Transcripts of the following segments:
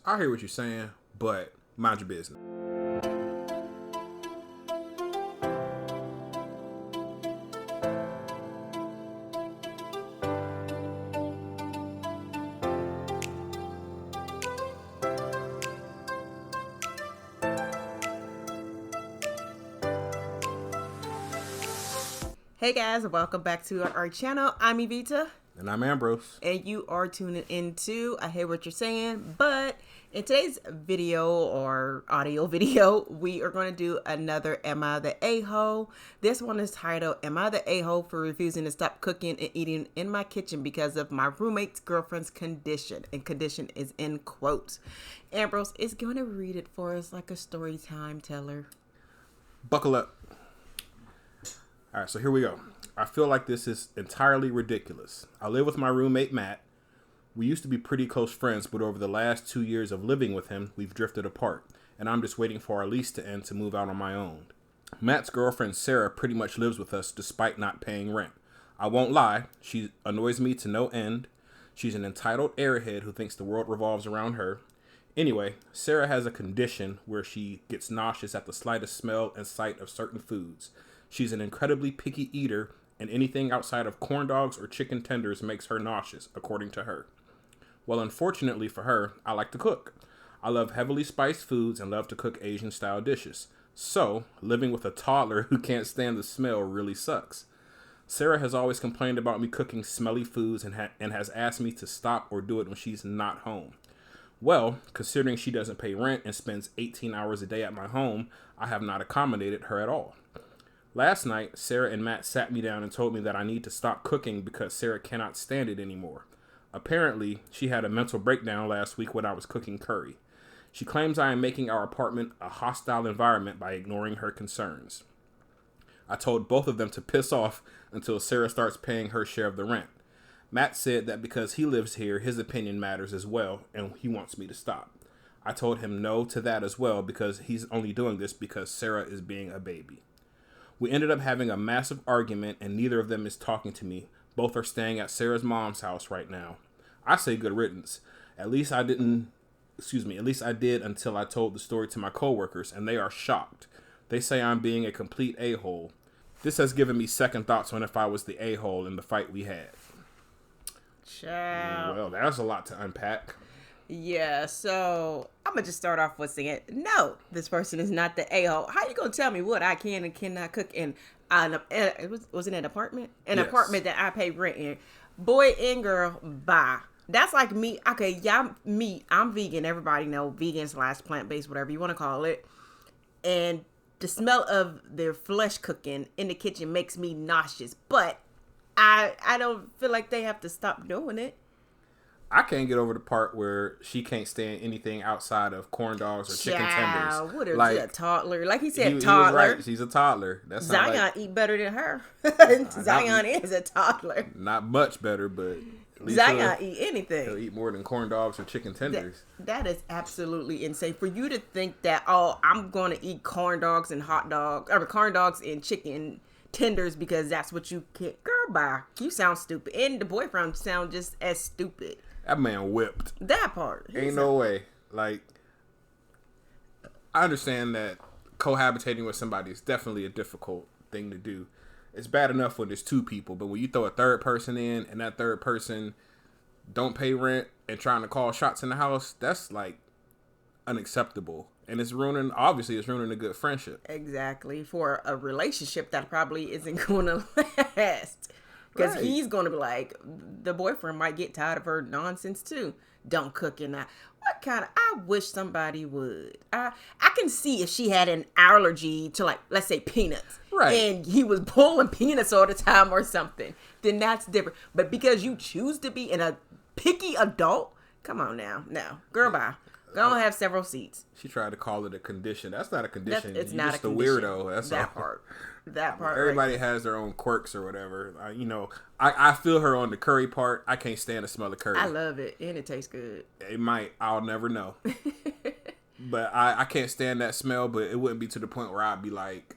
I hear what you're saying, but mind your business. Hey guys, welcome back to our channel. I'm Evita. And I'm Ambrose. And you are tuning into I Hear What You're Saying. But in today's video or audio video, we are going to do another Am I the A-hole? This one is titled, Am I the A-hole for refusing to stop cooking and eating in my kitchen because of my roommate's girlfriend's condition? And condition is in quotes. Ambrose is going to read it for us like a story time teller. Buckle up. All right, so here we go. I feel like this is entirely ridiculous. I live with my roommate, Matt. We used to be pretty close friends, but over the last 2 years of living with him, we've drifted apart, and I'm just waiting for our lease to end to move out on my own. Matt's girlfriend, Sarah, pretty much lives with us despite not paying rent. I won't lie, she annoys me to no end. She's an entitled airhead who thinks the world revolves around her. Anyway, Sarah has a condition where she gets nauseous at the slightest smell and sight of certain foods. She's an incredibly picky eater, and anything outside of corn dogs or chicken tenders makes her nauseous, according to her. Well, unfortunately for her, I like to cook. I love heavily spiced foods and love to cook Asian-style dishes. So, living with a toddler who can't stand the smell really sucks. Sarah has always complained about me cooking smelly foods and has asked me to stop or do it when she's not home. Well, considering she doesn't pay rent and spends 18 hours a day at my home, I have not accommodated her at all. Last night, Sarah and Matt sat me down and told me that I need to stop cooking because Sarah cannot stand it anymore. Apparently, she had a mental breakdown last week when I was cooking curry. She claims I am making our apartment a hostile environment by ignoring her concerns. I told both of them to piss off until Sarah starts paying her share of the rent. Matt said that because he lives here, his opinion matters as well, and he wants me to stop. I told him no to that as well because he's only doing this because Sarah is being a baby. We ended up having a massive argument and neither of them is talking to me. Both are staying at Sarah's mom's house right now. I say good riddance. At least I did until I told the story to my coworkers and they are shocked. They say I'm being a complete a-hole. This has given me second thoughts on if I was the a-hole in the fight we had. Ciao. Well, that's a lot to unpack. Yeah, so I'm going to just start off with saying, no, this person is not the a-hole. How you going to tell me what I can and cannot cook in was it an apartment? An Yes. apartment that I pay rent in. Boy and girl, bye. That's like me. Okay, I'm vegan. Everybody know vegan / plant-based, whatever you want to call it. And the smell of their flesh cooking in the kitchen makes me nauseous. But I don't feel like they have to stop doing it. I can't get over the part where she can't stand anything outside of corn dogs or chicken tenders. What is like a toddler? Like he said, he toddler. was right. She's a toddler. That's Zion eat better than her. Zion is a toddler. Not much better, but at least Zion eat anything. He'll eat more than corn dogs or chicken tenders. That is absolutely insane. For you to think that, oh, I'm going to eat corn dogs and corn dogs and chicken tenders because that's what you get. Girl, bye. You sound stupid. And the boyfriend sound just as stupid. That man whipped. That part. Ain't no way. Like, I understand that cohabitating with somebody is definitely a difficult thing to do. It's bad enough when there's two people, but when you throw a third person in and that third person don't pay rent and trying to call shots in the house, that's like unacceptable. And it's ruining a good friendship. Exactly. For a relationship that probably isn't going to last. Because he's going to be like, the boyfriend might get tired of her nonsense too. Don't cook in that. I wish somebody would. I can see if she had an allergy to, like, let's say peanuts. Right. And he was pulling peanuts all the time or something. Then that's different. But because you choose to be a picky adult, come on now. No. Girl, bye. Go and have several seats. She tried to call it a condition. That's not a condition. It's You're not just a a condition. weirdo. That's that all. part. That part. Everybody right. has their own quirks or whatever. I feel her on the curry part. I can't stand the smell of curry. I love it. And it tastes good. It might. I'll never know. But I can't stand that smell. But it wouldn't be to the point where I'd be like,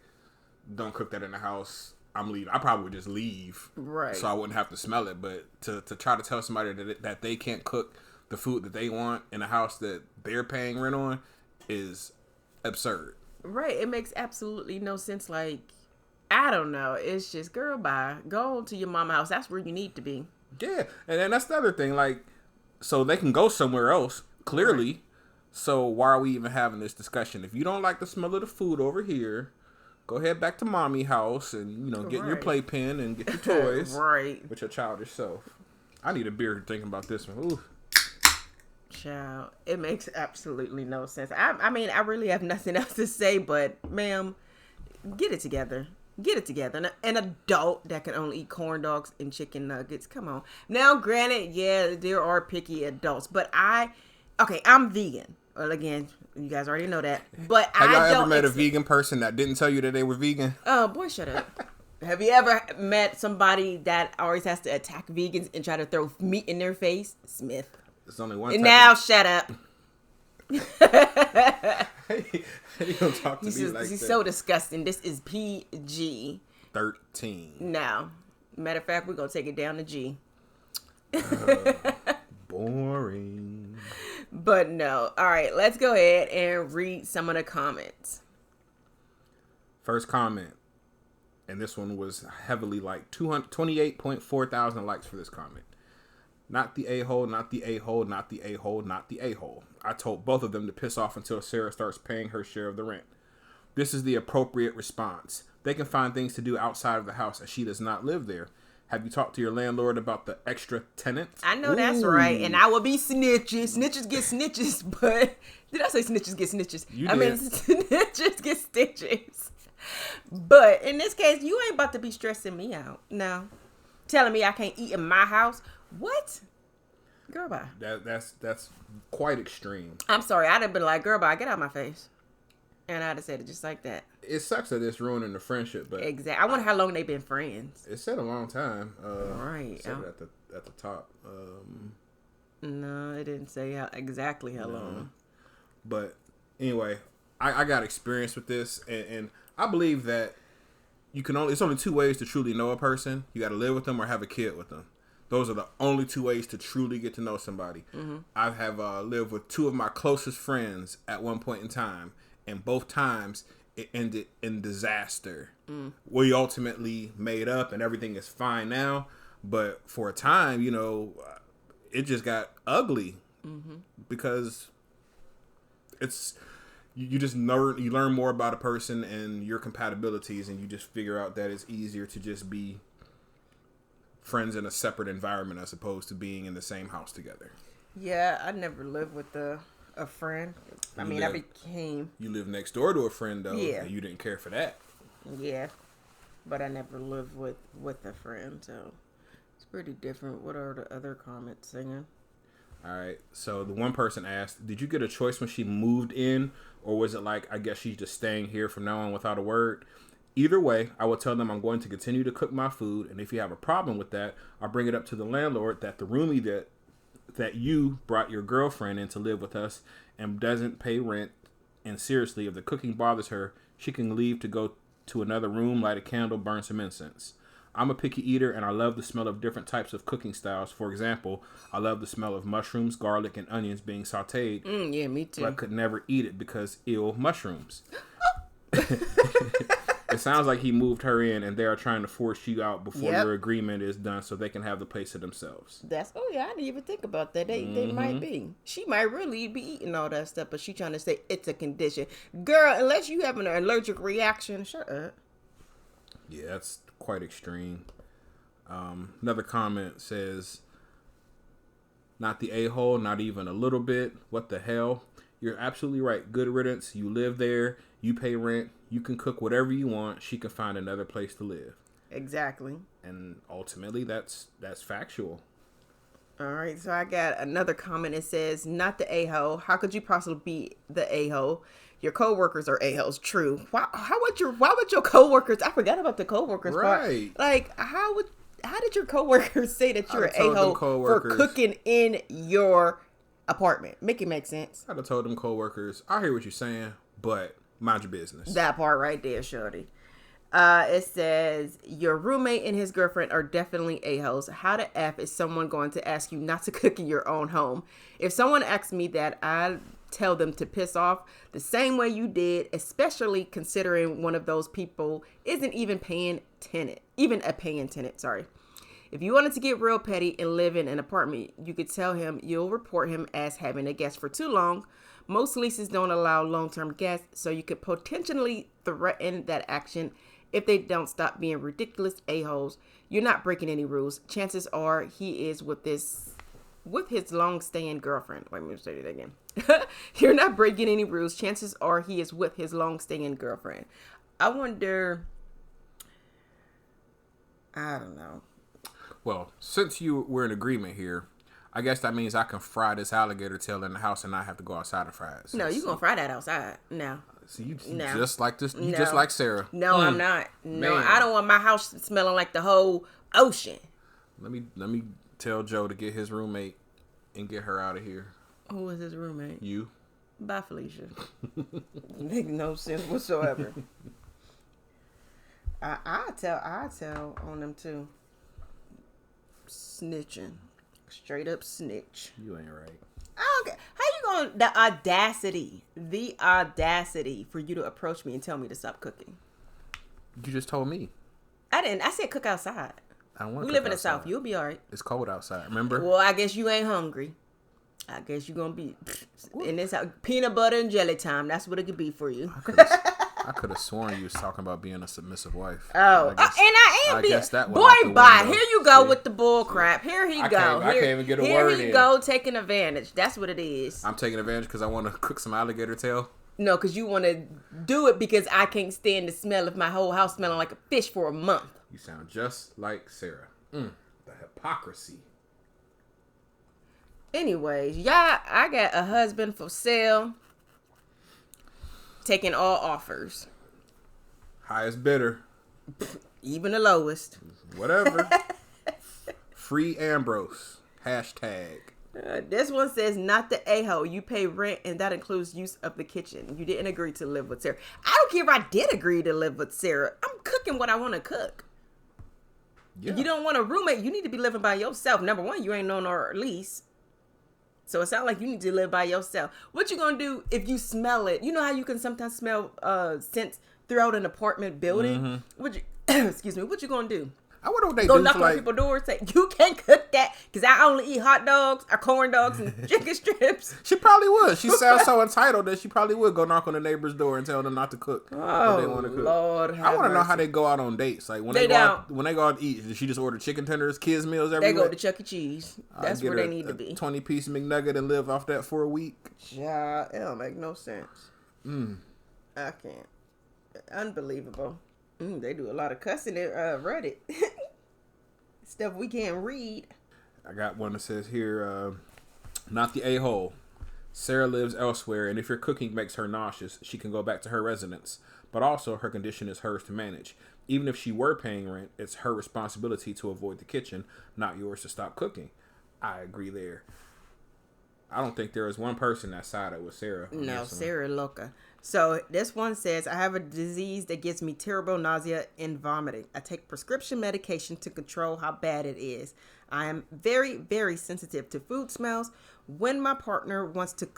don't cook that in the house. I'm leaving. I probably would just leave. Right. So I wouldn't have to smell it. But to try to tell somebody that they can't cook the food that they want in a house that they're paying rent on is absurd. Right. It makes absolutely no sense. Like, I don't know. It's just, girl, bye. Go to your mama's house. That's where you need to be. Yeah. And then that's the other thing. Like, so they can go somewhere else, clearly. Right. So why are we even having this discussion? If you don't like the smell of the food over here, go ahead back to mommy house and, you know, get your playpen and get your toys. Right. With your childish self. I need a beer thinking about this one. Ooh. Child, it makes absolutely no sense. I mean, I really have nothing else to say, but ma'am, get it together. Get it together. An adult that can only eat corn dogs and chicken nuggets. Come on. Now, granted, yeah, there are picky adults, but I'm vegan. Well, again, you guys already know that. But have y'all ever met a vegan person that didn't tell you that they were vegan? Oh, boy, shut up. Have you ever met somebody that always has to attack vegans and try to throw meat in their face? Smith. It's only one. Now shut up. You don't talk to me like that. This is so disgusting. This is PG 13. No. Matter of fact, we're gonna take it down to G. Boring. But no. All right, let's go ahead and read some of the comments. First comment, and this one was heavily liked. 28.4 thousand likes for this comment. Not the a-hole, not the a-hole, not the a-hole, not the a-hole. I told both of them to piss off until Sarah starts paying her share of the rent. This is the appropriate response. They can find things to do outside of the house as she does not live there. Have you talked to your landlord about the extra tenants? I know that's right. And I will be snitches. Snitches get snitches, but... Did I say snitches get snitches? You did. Snitches get stitches. But in this case, you ain't about to be stressing me out. No. Telling me I can't eat in my house. What? Girl, bye. That's quite extreme. I'm sorry. I'd have been like, girl, bye. Get out of my face. And I'd have said it just like that. It sucks that it's ruining the friendship, but... Exactly. I wonder how long they've been friends. It said a long time. Right. It said it at the top. No, it didn't say exactly how long. But anyway, I got experience with this, and I believe that it's only two ways to truly know a person. You got to live with them or have a kid with them. Those are the only two ways to truly get to know somebody. Mm-hmm. I have lived with two of my closest friends at one point in time, and both times it ended in disaster. We ultimately made up, and everything is fine now. But for a time, it just got ugly because it's you learn more about a person and your compatibilities, and you just figure out that it's easier to just be friends in a separate environment as opposed to being in the same house together. Yeah, I never lived with a friend. You lived next door to a friend though. Yeah. And you didn't care for that. Yeah, but I never lived with a friend, so it's pretty different. What are the other comments saying? All right, so the one person asked, did you get a choice when she moved in, or was it like, I guess she's just staying here from now on without a word? Either way, I will tell them I'm going to continue to cook my food, and if you have a problem with that, I'll bring it up to the landlord that the roomie that you brought your girlfriend in to live with us and doesn't pay rent, and seriously, if the cooking bothers her, she can leave to go to another room, light a candle, burn some incense. I'm a picky eater, and I love the smell of different types of cooking styles. For example, I love the smell of mushrooms, garlic, and onions being sauteed. Yeah, me too. But I could never eat it because ill mushrooms. It sounds like he moved her in, and they are trying to force you out before your agreement is done so they can have the place to themselves. I didn't even think about that. They might be. She might really be eating all that stuff, but she trying to say it's a condition. Girl, unless you have an allergic reaction, shut up. Yeah, that's quite extreme. Another comment says, not the a-hole, not even a little bit. What the hell? You're absolutely right. Good riddance. You live there. You pay rent. You can cook whatever you want. She can find another place to live. Exactly. And ultimately, that's factual. All right. So I got another comment. It says, not the a-hole. How could you possibly be the a-hole? Your coworkers are a-holes. True. Why would your coworkers? I forgot about the coworkers right. part. Like, how did your coworkers say that you're an a-hole for cooking in your apartment? Make it make sense. I'd have told them coworkers, I hear what you're saying, but mind your business. That part right there, shorty. It says, your roommate and his girlfriend are definitely a-holes. How the F is someone going to ask you not to cook in your own home? If someone asks me that, I tell them to piss off the same way you did, especially considering one of those people isn't even a paying tenant. Sorry. If you wanted to get real petty and live in an apartment, you could tell him you'll report him as having a guest for too long. Most leases don't allow long-term guests, so you could potentially threaten that action if they don't stop being ridiculous a-holes. You're not breaking any rules. Chances are he is with his long-staying girlfriend. Wait, let me say that again. You're not breaking any rules. Chances are he is with his long-staying girlfriend. I wonder... I don't know. Well, since we're in agreement here, I guess that means I can fry this alligator tail in the house and not have to go outside and fry it. No, you're going to fry that outside. No. See, you just like this. You No. just like Sarah. No, I'm not. No, Man. I don't want my house smelling like the whole ocean. Let me tell Joe to get his roommate and get her out of here. Who is his roommate? You. Bye, Felicia. Make no sense whatsoever. I tell on them too. Snitching. Straight up snitch. You ain't right. I don't care. How you going? The audacity for you to approach me and tell me to stop cooking. You just told me. I didn't. I said cook outside. I don't want to. We live in the South. You'll be all right. It's cold outside. Remember? Well, I guess you ain't hungry. I guess you're gonna be in this house. Peanut butter and jelly time. That's what it could be for you. I could have sworn you was talking about being a submissive wife. Oh, I guess, and I am being. That Boy, bye. Here you go with the bull crap. Here he go. I can't even get a word in. Here he go taking advantage. That's what it is. I'm taking advantage because I want to cook some alligator tail. No, because you want to do it because I can't stand the smell of my whole house smelling like a fish for a month. You sound just like Sarah. The hypocrisy. Anyways, yeah, I got a husband for sale. Taking all offers. Highest bidder. Even the lowest. Whatever. Free Ambrose. Hashtag. This one says, not the a-hole. You pay rent and that includes use of the kitchen. You didn't agree to live with Sarah. I don't care if I did agree to live with Sarah. I'm cooking what I want to cook. Yeah. You don't want a roommate. You need to be living by yourself. Number one, you ain't on our lease. So it sounds like you need to live by yourself. What you gonna do if you smell it? You know how you can sometimes smell scents throughout an apartment building? Mm-hmm. Excuse me. What you gonna do? I wonder what they go do. Knock on people's doors. Say you can't cook that because I only eat hot dogs, or corn dogs, and chicken strips. She probably would. She sounds so entitled that she probably would go knock on the neighbor's door and tell them not to cook. Oh, they want to cook. Lord, I want to know how they go out on dates. Like when they go out to eat, does she just order chicken tenders, kids meals every week? They go to Chuck E. Cheese. That's where they need to be. 20-piece McNugget and live off that for a week. Yeah, it don't make no sense. I can't. Unbelievable. They do a lot of cussing at Reddit. Stuff we can't read. I got one that says here, not the a-hole. Sarah lives elsewhere, and if your cooking makes her nauseous, she can go back to her residence. But also, her condition is hers to manage. Even if she were paying rent, it's her responsibility to avoid the kitchen, not yours to stop cooking. I agree there. I don't think there is one person that sided with Sarah. No, Sarah loca. So this one says, I have a disease that gives me terrible nausea and vomiting. I take prescription medication to control how bad it is. I am very, very sensitive to food smells. When my partner wants to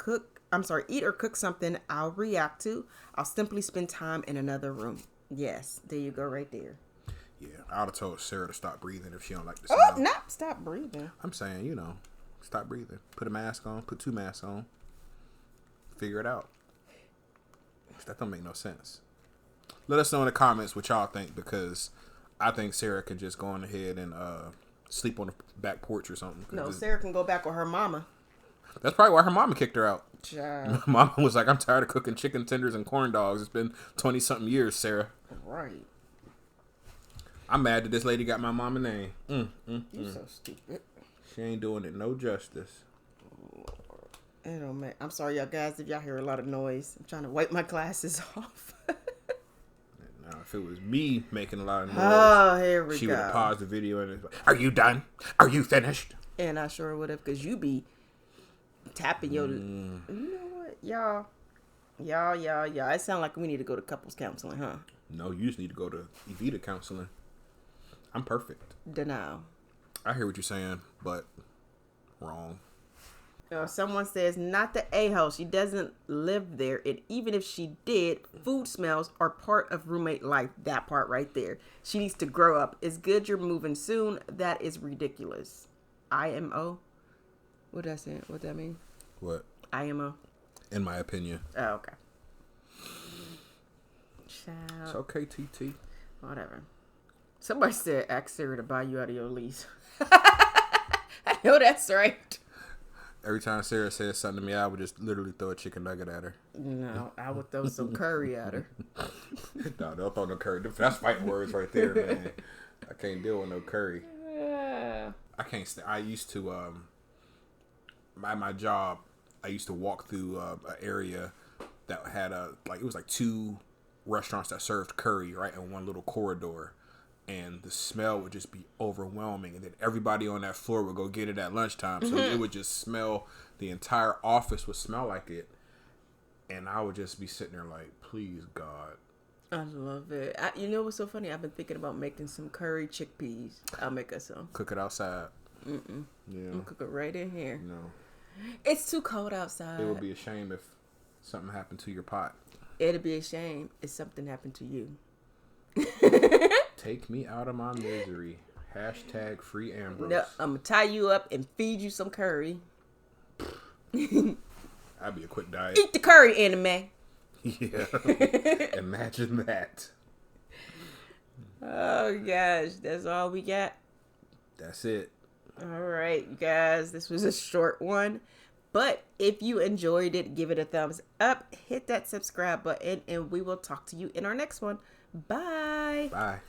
eat or cook something I'll react to, I'll simply spend time in another room. Yes, there you go right there. Yeah, I would have told Sarah to stop breathing if she don't like the smell. Oh, not stop breathing. I'm saying, stop breathing. Put a mask on. Put 2 masks on. Figure it out. That don't make no sense. Let us know in the comments what y'all think, because I think Sarah can just go on ahead and sleep on the back porch or something. No, Sarah can go back with her mama. That's probably why her mama kicked her out. Child. Mama was like, I'm tired of cooking chicken tenders and corn dogs. It's been 20-something years, Sarah. Right. I'm mad that this lady got my mama name. You so stupid. She ain't doing it no justice. It don't matter. I'm sorry, y'all guys, if y'all hear a lot of noise. I'm trying to wipe my glasses off. Now, if it was me making a lot of noise, here we she go. would have paused the video and are you done? Are you finished? And I sure would have, because you be tapping your... You know what? Y'all. It sounds like we need to go to couples counseling, huh? No, you just need to go to AITA counseling. I'm perfect. Denial. I hear what you're saying, but wrong. Someone says, not the a-hole. She doesn't live there. And even if she did, food smells are part of roommate life. That part right there. She needs to grow up. It's good you're moving soon. That is ridiculous. IMO? What did I say? What that mean? What? IMO. In my opinion. Oh, okay. Child. It's okay, TT. Whatever. Somebody said, ask Sarah to buy you out of your lease. I know that's right. Every time Sarah says something to me, I would just literally throw a chicken nugget at her. No, I would throw some curry at her. No, don't throw no curry. That's fighting words right there, man. I can't deal with no curry. I can't I used to, at my job, I used to walk through an area that had it was like 2 restaurants that served curry right in one little corridor. And the smell would just be overwhelming. And then everybody on that floor would go get it at lunchtime. So it would just smell, the entire office would smell like it. And I would just be sitting there like, please, God. I love it. You know what's so funny? I've been thinking about making some curry chickpeas. I'll make us some. Cook it outside. Yeah. I'm going to cook it right in here. No. It's too cold outside. It would be a shame if something happened to your pot. It'd be a shame if something happened to you. Take me out of my misery. Hashtag free Ambrose. No, I'm going to tie you up and feed you some curry. That'd be a quick diet. Eat the curry, anime. Yeah. Imagine that. Oh, gosh. That's all we got. That's it. All right, you guys. This was a short one. But if you enjoyed it, give it a thumbs up. Hit that subscribe button. And we will talk to you in our next one. Bye. Bye.